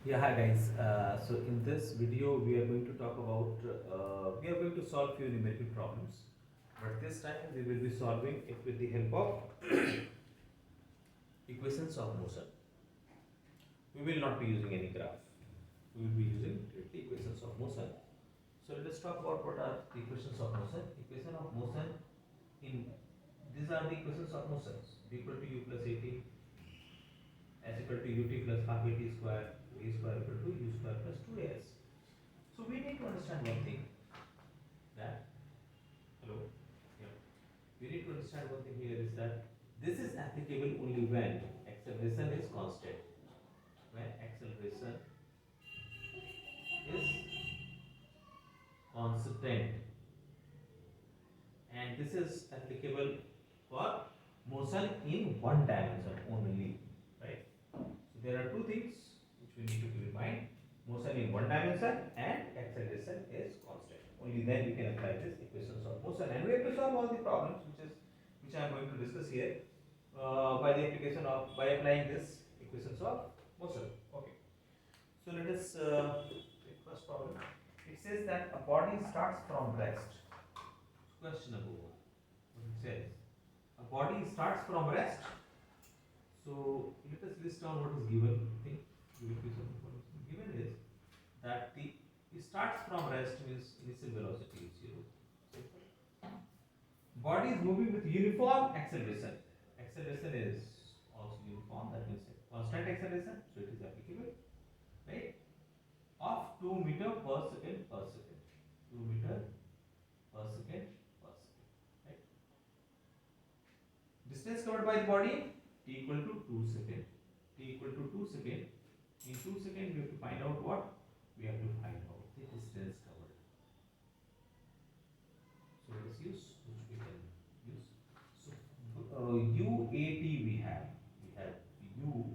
Yeah, hi guys. So in this video, we are going to talk about, we are going to solve few numerical problems, but this time we will be solving it with the help of equations of motion. We will not be using any graph. We will be using directly equations of motion. So let us talk about what are the equations of motion. Equation of motion in these are the equations of motion. V equal to u plus at, s equal to ut plus half at square, a square equal to u square plus 2as. So we need to understand one thing that hello, yeah. We need to understand one thing here is that this is applicable only when acceleration is constant. When acceleration is constant, and this is applicable for motion in one dimension only, right? So there are two things which we need to keep in mind: motion in one dimension and acceleration is constant. Only then we can apply this equations of motion, and we have to solve all the problems which I am going to discuss here by the application of by applying this equations of motion. Okay. So let us take first problem. It says that a body starts from rest. Question number one. What it says? A body starts from rest. So let us list down what is given. Think given piece of information. Given is that the it starts from rest means initial velocity is zero. Body is moving with uniform acceleration. Acceleration is also uniform. That means constant acceleration. So it is applicable, right? Of 2 meter per second per second. 2 meter per second per second. Right? Distance covered by the body t equal to 2 second. T equal to 2 second. In 2 seconds we have to find out what? We have to find out the distance covered. So let us use which we can use. So UAT we have. We have UAT.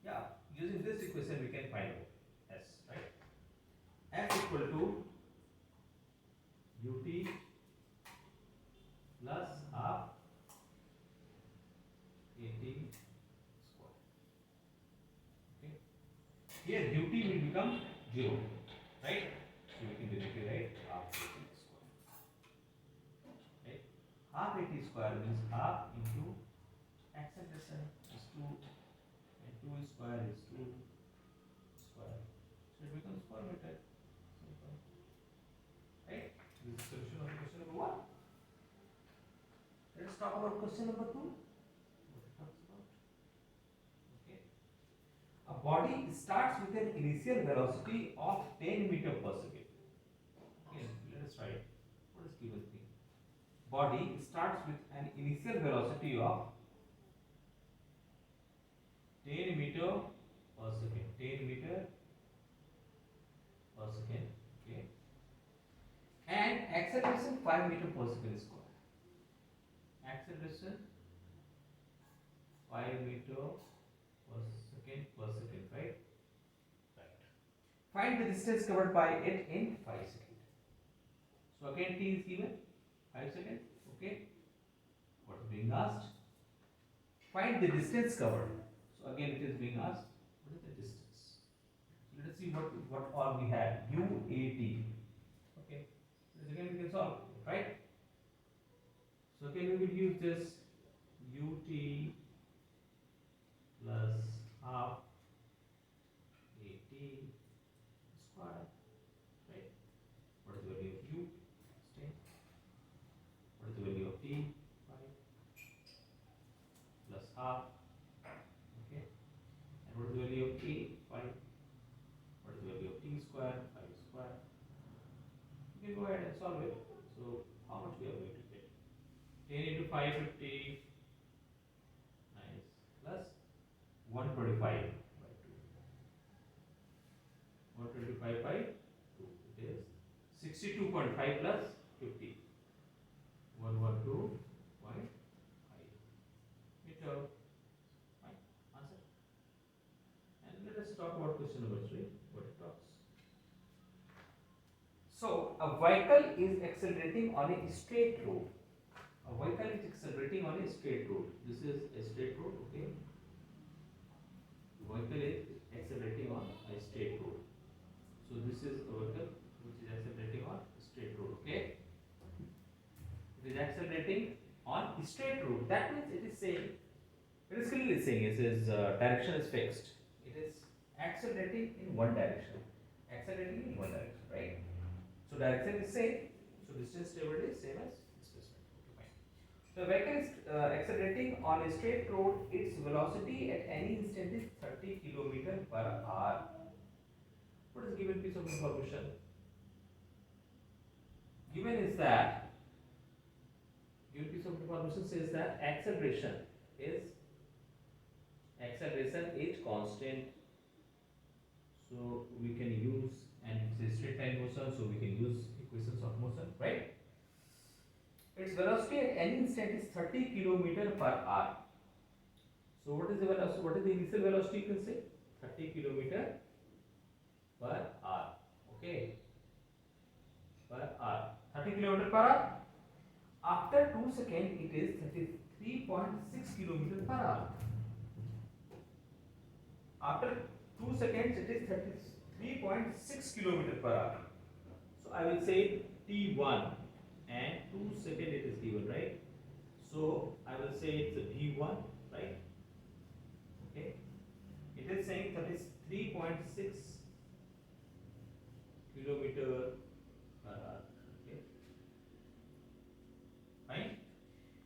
Yeah, using this equation we can find out S, right? S equal to UT plus half AT square. Okay. Here UT will become 0, right? So we can directly write half AT square. Right? Half AT square means half into acceleration is 2 and 2 square is 2 square. So it becomes 4 meter. Simple. Right? This is solution of question number 1. Let us talk about question number 2. What it talks about. Okay. A body starts with an initial velocity of 10 meter per second. Okay, let us write what is given thing. Body starts with an initial velocity of 10 meter per second. 10 meter per second. Okay. And acceleration 5 meter per second square. Acceleration 5 meter per second, right? Right. Find the distance covered by it in 5 seconds. So again t is given 5 seconds. Okay. What is being asked? Find the distance covered. So again it is being asked what is the distance. So let us see what all we have. UAT. Okay. This again we can solve, right? So again we will use this UT plus half AT square, right? What is the value of U? 10. What is the value of T? 5 plus half. Okay. And what is the value of A? 5. What is the value of T square? 5 square. You can go ahead and solve it. So how much we are going to get? 10 into 5, 50. Nice. Plus 125 by 2. 125 by 2. It is 62.5 plus 50. 112.5 meter. Fine. Answer. And let us talk about question number 3. What it talks. So a vehicle is accelerating on a straight road. A vehicle is accelerating on a straight road. This is a straight road, okay? It is clearly saying it is direction is fixed. It is accelerating in one direction. Accelerating in one direction, right? So direction is same. So distance traveled is same as displacement. Okay, fine. The vehicle is accelerating on a straight road. Its velocity at any instant is 30 km per hour. What is given piece of information? Given is that given piece of information says that acceleration is constant. So we can use, and it's a straight line motion, so we can use equations of motion, right? Its velocity at any instant is 30 km per hour. So what is the velocity? What is the initial velocity? You can say 30 km per hour. Okay, per hour. 30 km per hour. After 2 seconds, it is 33.6 km per hour. After 2 seconds, it is 33.6 km per hour. So I will say T1, and 2 seconds it is given, right? So I will say it's a V1, right? Okay. It is saying 33.6 km per hour. Okay. Fine.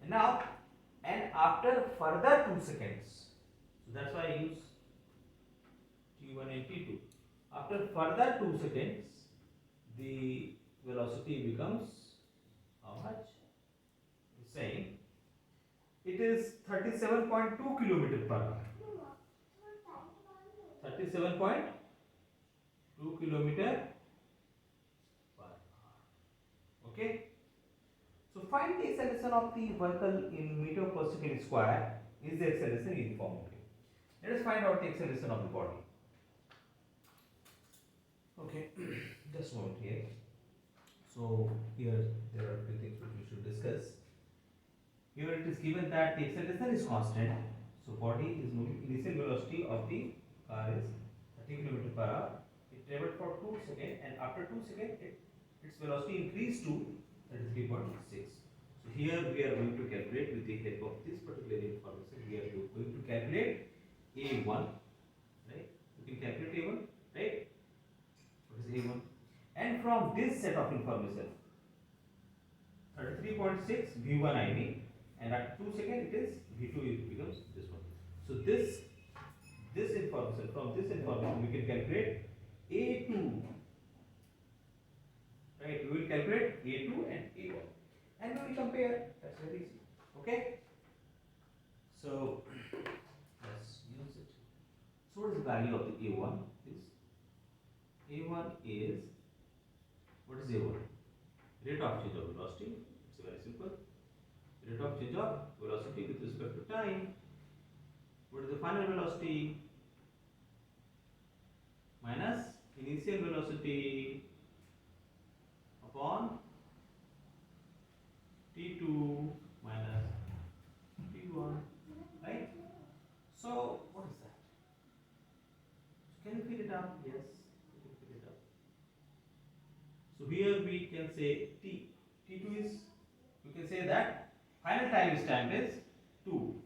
And now, and after further 2 seconds, so that's why I use T1 and T2. After further 2 seconds, the velocity becomes how much? It's saying it is 37.2 km per hour. 37.2 km per hour. Okay. So find the acceleration of the vehicle in meter per second square. Is the acceleration uniform? Okay. Let us find out the acceleration of the body. Okay, just one here. So here there are two things which we should discuss. Here it is given that the acceleration is constant. So body is moving. Initial velocity of the car is 30 km per hour. It traveled for 2 seconds, and after 2 seconds, its velocity increased to 33.6. So here we are going to calculate with the help of this particular information. We are going to calculate A1, right? You can calculate A1, right? What is A1? And from this set of information, 33.6 V1 I mean, and at 2 seconds it is V2, it becomes this one. So this information, from this information we can calculate A2, right? We will calculate A2 and A1, and we will compare. That's very easy. Okay. So let's use it. So what is the value of the A1? A1 is, what is A1? Rate of change of velocity. It's very simple. Rate of change of velocity with respect to time. What is the final velocity? Minus initial velocity upon T2 minus T1, right? So what is that? Can you fill it up? Yes, you can fill it up. So here we can say T2 is, you can say that final time stamp is 2.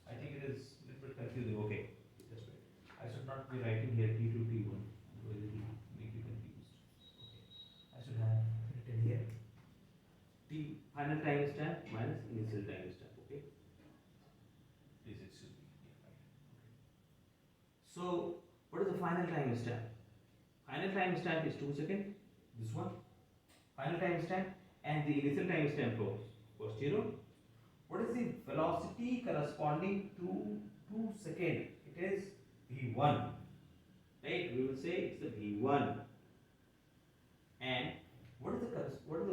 I think it is a little bit confusing. Okay, just wait. I should not be writing here T2 T1, otherwise it will make you confused. Okay, I should have written here T final time stamp minus initial time stamp. Okay, please excuse me. Yeah, right. Okay. So what is the final time stamp? Final time stamp is 2 seconds. This one, final time stamp, and the initial time stamp was 0. What is the velocity corresponding to 2 seconds? It is V1, right? We will say it's the V1. And what is the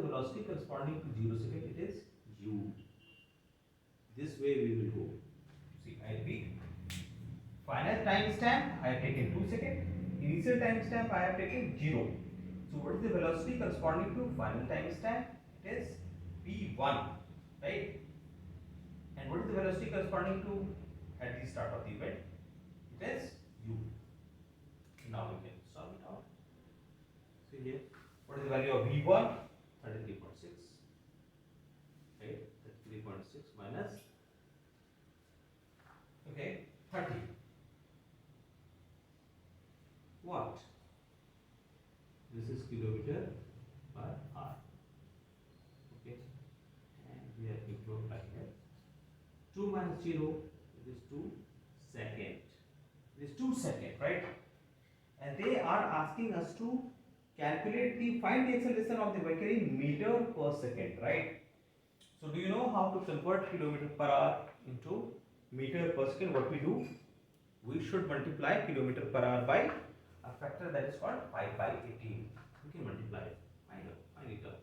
velocity corresponding to 0 second? It is U. This way we will go. See, I repeat. Final time stamp I have taken 2 seconds. Initial time stamp I have taken 0. So what is the velocity corresponding to final time stamp? It is V1, right? And what is the velocity corresponding to at the start of the event? It is U. Now we can solve it out. See here, what is the value of V1? 33.6, right? 33.6 minus 30 watt. This is kilometer per hour. Okay, and we are going to apply here. 2 minus 0, it is 2 second. It is 2 second, right? And they are asking us to find the acceleration of the vehicle in meter per second, right? So do you know how to convert kilometer per hour into meter per second? What we do? We should multiply kilometer per hour by a factor that is called 5 by 18. We can multiply it. Find it out.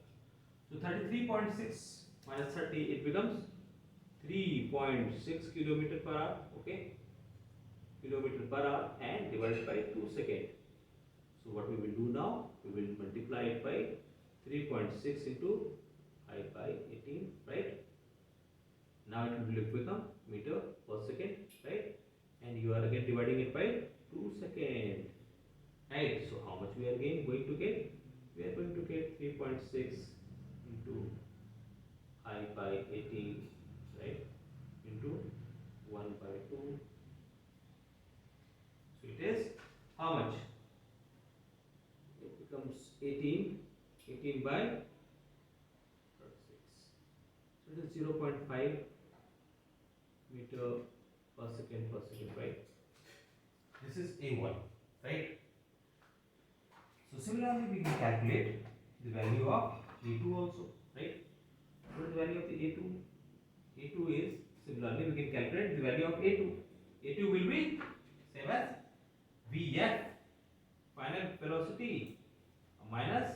So 33.6 minus 30, it becomes 3.6 kilometer per hour. Okay, kilometer per hour and divided by 2 seconds. So what we will do now? We will multiply it by 3.6 into 5 by 18, right? Now it will become meter per second, right? And you are again dividing it by 2 seconds, right? So how much we are again going to get? We are going to get 3.6 into 5 by 18, right? Into 1 by 2. So it is how much? It becomes 18 by 36. So it is 0.5 meter per second, right? This is A1, right? So similarly, we can calculate the value of A2 also, right? What is the value of the A2? A2 is, similarly, we can calculate the value of A2. A2 will be same as Vf, final velocity, minus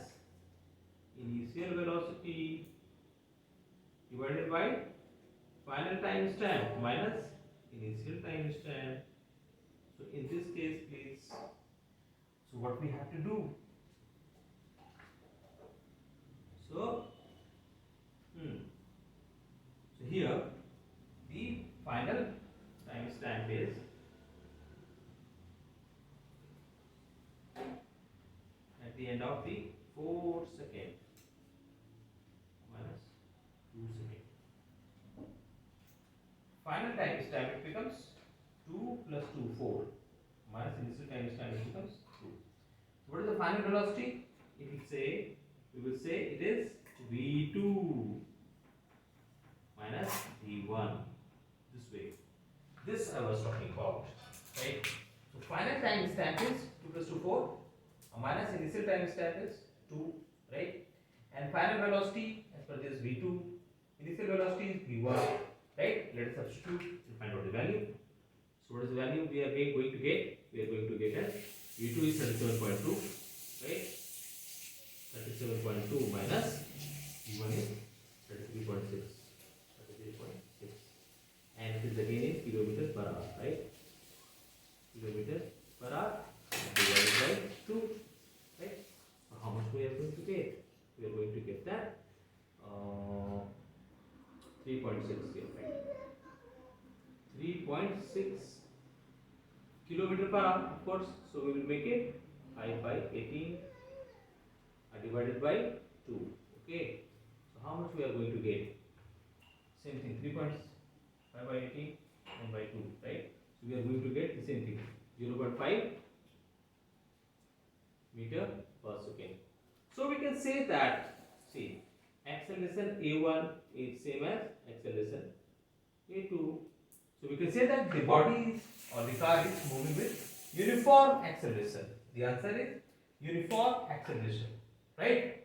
initial velocity divided by final time stamp minus initial time stamp. So in this case, please, so what we have to do? So here the final time stamp is at the end of the 4 second minus 2 second. Final time stamp, it becomes 2 plus 2, 4, minus initial time stamp, it becomes 2. So what is the final velocity? We will say it is V2 minus V1, this way. This I was talking about, right? So final time stamp is 2 plus 2, 4, minus initial time stamp is 2, right? And final velocity as per this V2, initial velocity is V1, right? Let us substitute and find out the value. So what is the value we are going to get? We are going to get as V2 is 37.2, right? 37.2 minus V1 is 33.6. And it is again in kilometer per hour, right? Kilometer per hour divided by 2, right? So how much we are going to get? We are going to get that 3.6 here, right? 3.6 kilometer per hour, of course. So we will make it 5 by 18 divided by 2. Okay. So how much we are going to get? Same thing, 3.5 by 18 and by 2, right? So we are going to get the same thing, 0.5 meter per second. So we can say that, see, acceleration A1 is same as acceleration A2. So we can say that the body or the car is moving with uniform acceleration. The answer is uniform acceleration, right?